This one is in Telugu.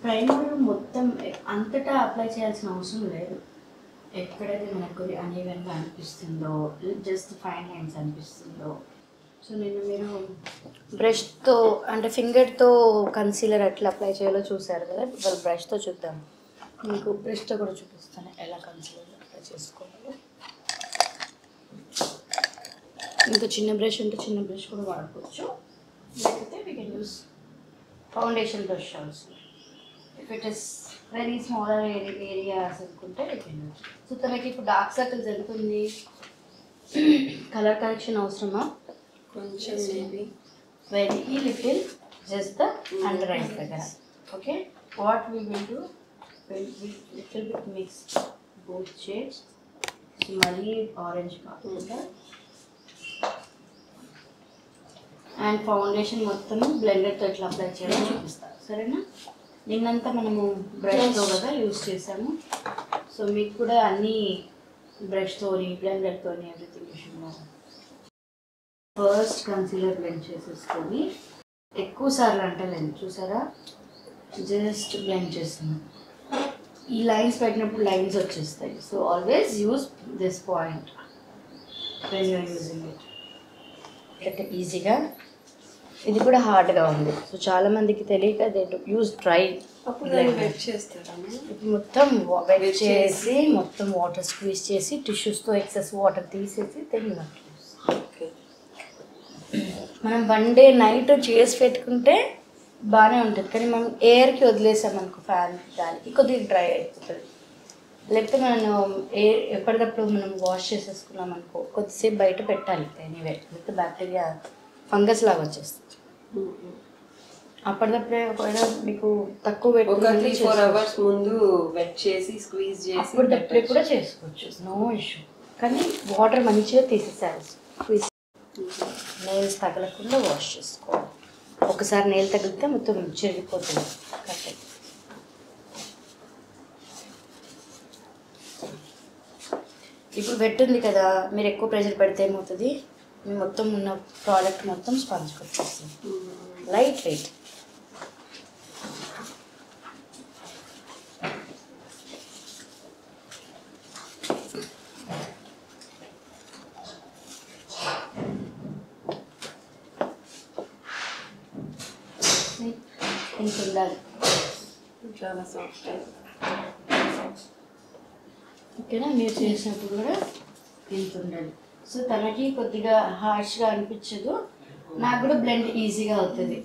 ప్రైమర్ మొత్తం అంతటా అప్లై చేయాల్సిన అవసరం లేదు. ఎక్కడైతే మనకు అన్ఈవెన్గా అనిపిస్తుందో, జస్ట్ ఫైన్ లైన్స్ అనిపిస్తుందో, సో నేను మీరు బ్రష్తో అంటే ఫింగర్తో కన్సీలర్ ఎట్లా అప్లై చేయాలో చూసారు కదా, వాళ్ళు బ్రష్తో చూద్దాం. మీకు బ్రష్తో కూడా చూపిస్తాను ఎలా కన్సీలర్ అప్లై చేసుకోవాలి. ఇంకా చిన్న బ్రష్ ఉంటే చిన్న బ్రష్ కూడా వాడుకోవచ్చు, లేకపోతే we can use foundation brush also. If it is very smaller areas అనుకుంటే వీ కెన్ యూస్. సో తనకి ఇప్పుడు డార్క్ సర్కిల్స్ ఎంత ఉంది, కలర్ కరెక్షన్ అవసరమా? కొంచెం maybe very little, just the under eyes దగ్గర. Okay, what we will do, little bit mix both shades, మళ్ళీ ఆరెంజ్ కాకుండా. అండ్ ఫౌండేషన్ మొత్తం బ్లెండర్తో ఎట్లా అప్లై చేయాలో చూపిస్తాను, సరేనా? నిన్నంతా మనము బ్రష్తో కదా యూజ్ చేసాము, సో మీకు కూడా అన్నీ బ్రష్తోని బ్లెండర్తోని ఎవ్రీథింగ్ విషయంలో. ఫస్ట్ కన్సీలర్ బ్లెండ్ చేసేసుకొని ఎక్కువ సార్లు అంటలేదు, చూసారా? జస్ట్ బ్లెండ్ చేస్తున్నాం. ఈ లైన్స్ పెట్టినప్పుడు లైన్స్ వచ్చేస్తాయి, so always use this point when you're using it. అంటే ఈజీగా. ఇది కూడా హార్డ్గా ఉంది, సో చాలామందికి తెలియక దే యూజ్ డ్రై. వెట్ చేస్తారా? మొత్తం వెట్ చేసి మొత్తం వాటర్ స్క్వీజ్ చేసి టిష్యూస్తో ఎక్సెస్ వాటర్ తీసేసి తిన్నట్టు. మనం 1 డే నైట్ చేసి పెట్టుకుంటే బాగానే ఉంటుంది, కానీ మనం ఎయిర్కి వదిలేసామనుకో, ఫ్యాన్ గాలికి కొద్దిగా డ్రై అయిపోతుంది. లేకపోతే మనం ఎప్పటికప్పుడు మనం వాష్ చేసేసుకున్నాం అనుకో, కొద్దిసేపు బయట పెట్టాలి ఎనీవే, లేకపోతే బ్యాక్టీరియా ఫంగస్ లాగా వచ్చేస్తుంది. అప్పటికప్పుడే ఒకవేళ మీకు తక్కువ పెట్టి 3-4 hours ముందు వెట్ చేసి స్క్వీజ్ చేసి అప్పటికప్పుడే కూడా చేసుకోవచ్చు, నో ఇష్యూ. కానీ వాటర్ మంచిగా తీసేసారు, స్క్వీజ్ నెయిల్స్ తగలకుండా వాష్ చేసుకోవాలి. ఒకసారి నెయిల్ తగిలితే మొత్తం చెరిగిపోతుంది కట్టే. ఇప్పుడు పెట్టింది కదా, మీరు ఎక్కువ ప్రెషర్ పెడితే ఏమవుతుంది, మొత్తం ఉన్న ప్రోడక్ట్ మొత్తం స్పాంజ్ కొట్టేస్తుంది. Light weight. ఇంత ఉండాలి, చాలా సాఫ్ట్. ఓకేనా? మీరు చేసినప్పుడు కూడా ఇంత ఉండాలి. సో తనకి కొద్దిగా హార్ష్గా అనిపించదు, నాకు కూడా బ్లెండ్ ఈజీగా అవుతుంది.